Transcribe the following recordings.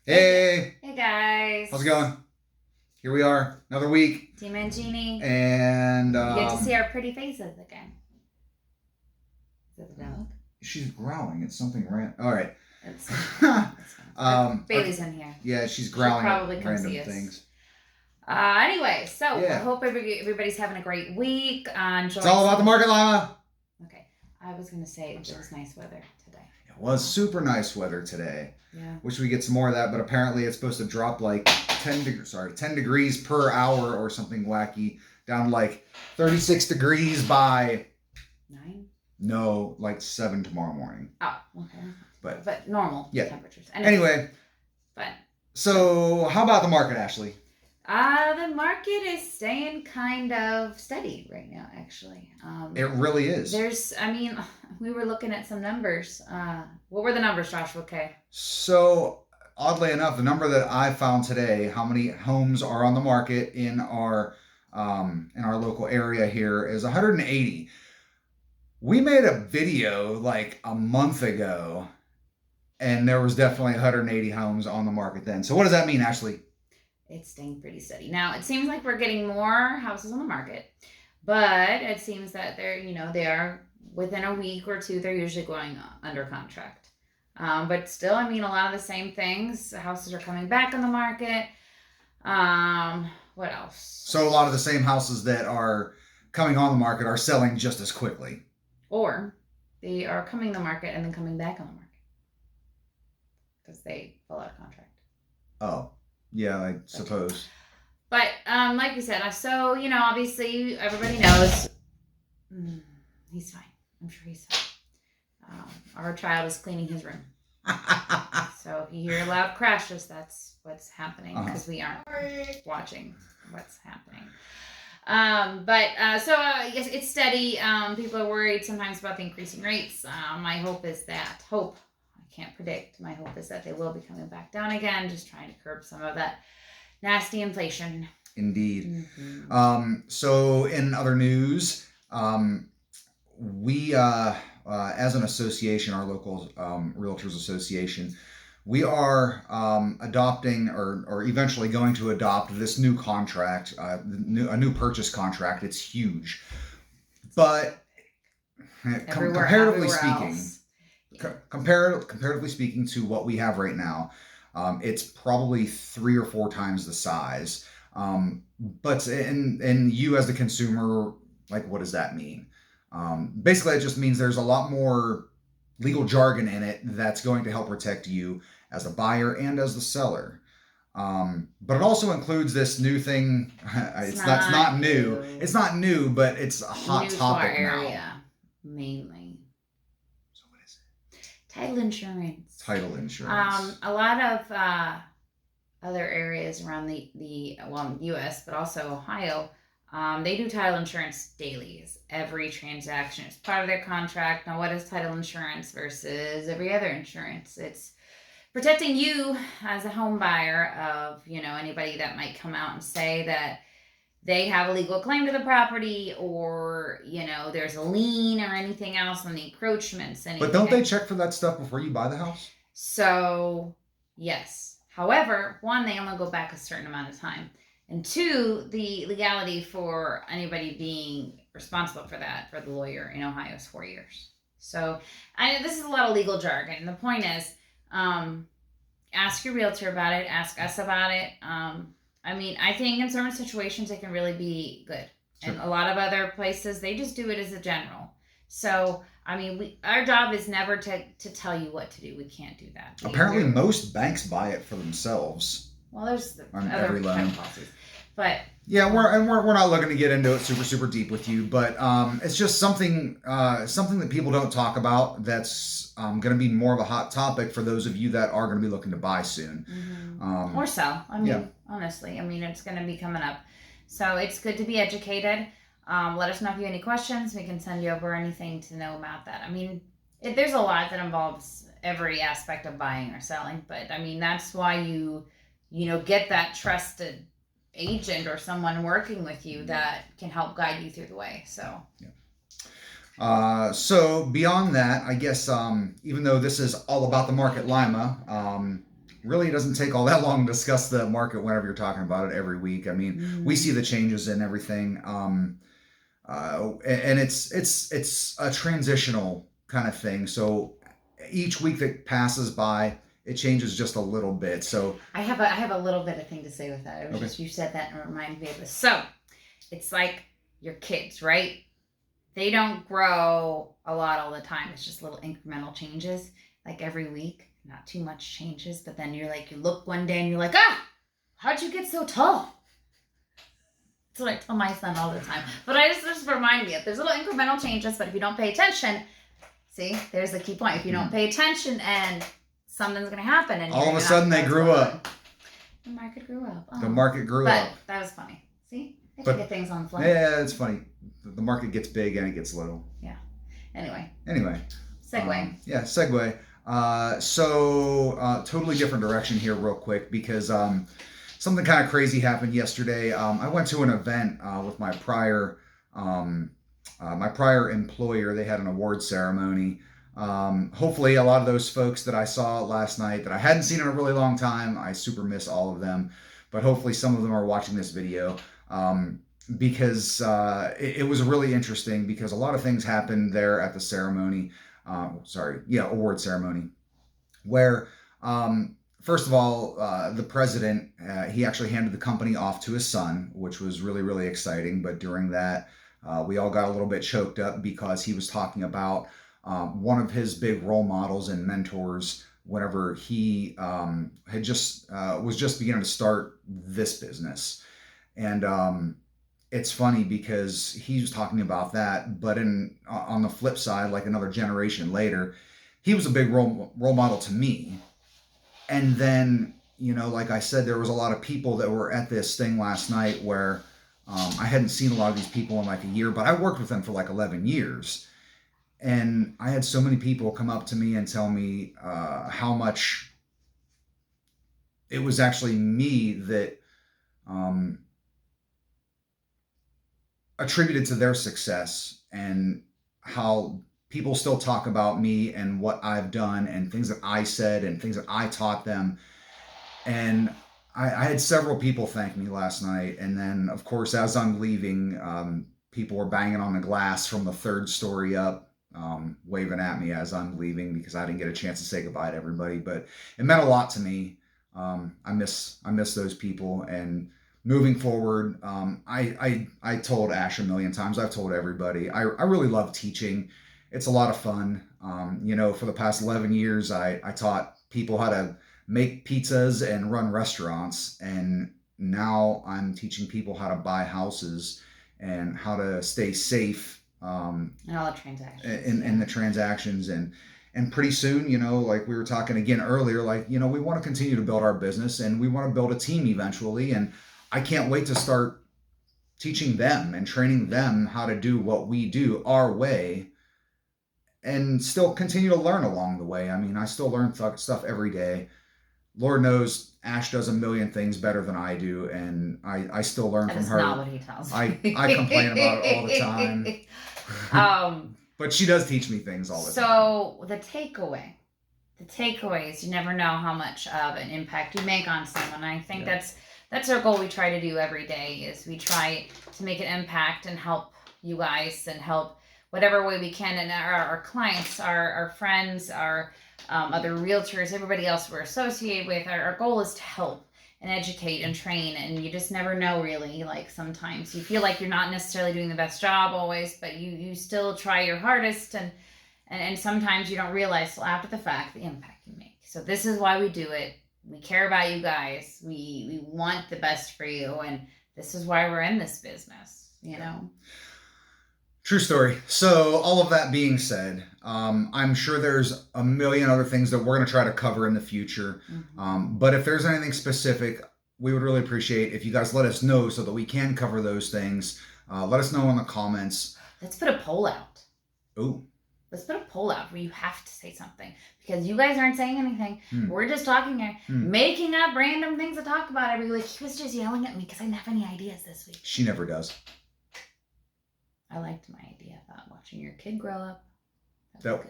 Hey, Hey guys. how's it going? Here we are, another week, Jmangini. and You get to see our pretty faces again. Is it the dog? she's growling. It's something random. All right. It's fine. Bailey's in here. Yeah, she's growling probably at come random see us. things. Anyway, so I Yeah. hope everybody's having a great week. It's all about the market, Lima. Okay. I was going to say it was nice weather today. It was super nice weather today. Yeah. Wish we get some more of that, but apparently it's supposed to drop like 10 degrees per hour or something wacky, down to like 36 degrees by 9? No, like 7 tomorrow morning. Oh, okay. But normal yeah. temperatures. Anyway. But So how about the market, Ashliegh? The market is staying kind of steady right now, actually. It really is. We were looking at some numbers. What were the numbers, Joshua? Okay. So, oddly enough, the number that I found today, how many homes are on the market in our local area here, is 180. We made a video like a month ago, and there was definitely 180 homes on the market then. So what does that mean, Ashliegh? It's staying pretty steady. Now, it seems like we're getting more houses on the market, but it seems that they are within a week or two, they're usually going under contract. But still, a lot of the same things. Houses are coming back on the market. What else? So a lot of the same houses that are coming on the market are selling just as quickly. Or they are coming on the market and then coming back on the market because they fell out of contract. Oh. Yeah, I suppose. But like we said, so obviously everybody knows he's fine. I'm sure he's fine. Our child is cleaning his room, so if you hear loud crashes, that's what's happening because we aren't watching what's happening. Yes, it's steady. People are worried sometimes about the increasing rates. My hope is that can't predict. My hope is that they will be coming back down again, just trying to curb some of that nasty inflation. Indeed. Mm-hmm. So in other news, we, as an association, our local Realtors Association, we are adopting or eventually going to adopt this new contract, a new purchase contract. It's huge. But comparatively speaking, comparatively speaking to what we have right now, it's probably 3 or 4 times the size. But in you as the consumer, like, what does that mean? Basically, it just means there's a lot more legal jargon in it that's going to help protect you as a buyer and as the seller. But it also includes this new thing. It's not new. It's not new, but it's a hot topic now. Mainly. Title insurance. Title insurance. A lot of other areas around the U.S., but also Ohio, they do title insurance daily. Every transaction is part of their contract. Now, what is title insurance versus every other insurance? It's protecting you as a home buyer of anybody that might come out and say that they have a legal claim to the property, or there's a lien or anything else on the encroachments. But don't they check for that stuff before you buy the house? So yes. However, 1, they only go back a certain amount of time, and 2, the legality for anybody being responsible for that for the lawyer in Ohio is 4 years. So this is a lot of legal jargon. And the point is, ask your realtor about it. Ask us about it. I think in certain situations it can really be good. Sure. And a lot of other places, they just do it as a general. So, our job is never to tell you what to do. We can't do that. Apparently, most banks buy it for themselves. Well, there's other policies. But yeah, we're not looking to get into it super deep with you, but it's just something that people don't talk about. That's going to be more of a hot topic for those of you that are going to be looking to buy soon, or sell. Honestly, it's going to be coming up, so it's good to be educated. Let us know if you have any questions. We can send you over anything to know about that. There's a lot that involves every aspect of buying or selling, but that's why you get that trusted agent or someone working with you that can help guide you through the way. So so beyond that, I guess even though this is all about the market, Lima, really it doesn't take all that long to discuss the market whenever you're talking about it every week. I mean, we see the changes in everything. And it's a transitional kind of thing. So each week that passes by, it changes just a little bit. So I have a little bit of thing to say with that. It was just you said that and it reminded me of this. So it's like your kids, right? They don't grow a lot all the time. It's just little incremental changes, like every week. Not too much changes, but then you look one day and you're like, how'd you get so tall? That's what I tell my son all the time. But I just remind me, there's little incremental changes, but if you don't pay attention, see, there's the key point. If you don't pay attention and something's going to happen. And all of a sudden they grew up. The market grew up. The market grew up. But that was funny. See? I can get things on the fly. Yeah, it's funny. The market gets big and it gets little. Yeah. Anyway. Segue. Segue. So totally different direction here real quick because something kind of crazy happened yesterday. I went to an event with my prior employer. They had an award ceremony. Hopefully a lot of those folks that I saw last night that I hadn't seen in a really long time, I super miss all of them, but hopefully some of them are watching this video because it was really interesting because a lot of things happened there at the ceremony. Award ceremony, where first of all, the president, he actually handed the company off to his son, which was really, really exciting. But during that, we all got a little bit choked up because he was talking about one of his big role models and mentors whenever he was just beginning to start this business. And it's funny because he was talking about that, but on the flip side, like another generation later, he was a big role model to me. And then, like I said, there was a lot of people that were at this thing last night where I hadn't seen a lot of these people in like a year, but I worked with them for like 11 years. And I had so many people come up to me and tell me how much it was actually me that attributed to their success, and how people still talk about me and what I've done and things that I said and things that I taught them. And I had several people thank me last night. And then, of course, as I'm leaving, people were banging on the glass from the third story up, waving at me as I'm leaving because I didn't get a chance to say goodbye to everybody. But it meant a lot to me. I miss those people. And moving forward, I told Ash a million times, I've told everybody, I really love teaching. It's a lot of fun. For the past 11 years, I taught people how to make pizzas and run restaurants. And now I'm teaching people how to buy houses and how to stay safe. And all the transactions. In the transactions. And pretty soon, like we were talking again earlier, we want to continue to build our business and we want to build a team eventually. And I can't wait to start teaching them and training them how to do what we do our way and still continue to learn along the way. I mean, I still learn stuff every day. Lord knows Ash does a million things better than I do, and I still learn from her. That's not what he tells me. I complain about it all the time. But she does teach me things all the time. So the takeaway is you never know how much of an impact you make on someone. I think that's our goal. We try to do every day is we try to make an impact and help you guys and help whatever way we can. And our clients, our friends, our other realtors, everybody else we're associated with, our goal is to help and educate and train. And you just never know, really. Like sometimes you feel like you're not necessarily doing the best job always, but you still try your hardest. And sometimes you don't realize till after the fact the impact you make. So this is why we do it. We care about you guys. We want the best for you. And this is why we're in this business, True story. So all of that being said, I'm sure there's a million other things that we're going to try to cover in the future. Mm-hmm. But if there's anything specific, we would really appreciate if you guys let us know so that we can cover those things. Let us know in the comments. Let's put a poll out. Ooh. Let's put a poll out where you have to say something because you guys aren't saying anything. We're just talking here, making up random things to talk about every week. He was just yelling at me because I didn't have any ideas this week. She never does. I liked my idea about watching your kid grow up. That was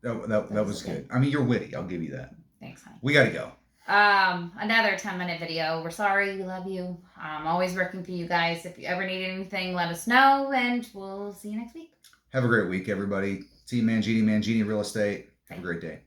good. That was good. I mean, you're witty. I'll give you that. Thanks, honey. We got to go. Another 10-minute video. We're sorry. We love you. Always working for you guys. If you ever need anything, let us know, and we'll see you next week. Have a great week, everybody. Team Mangini, Mangini Real Estate. Have a great day.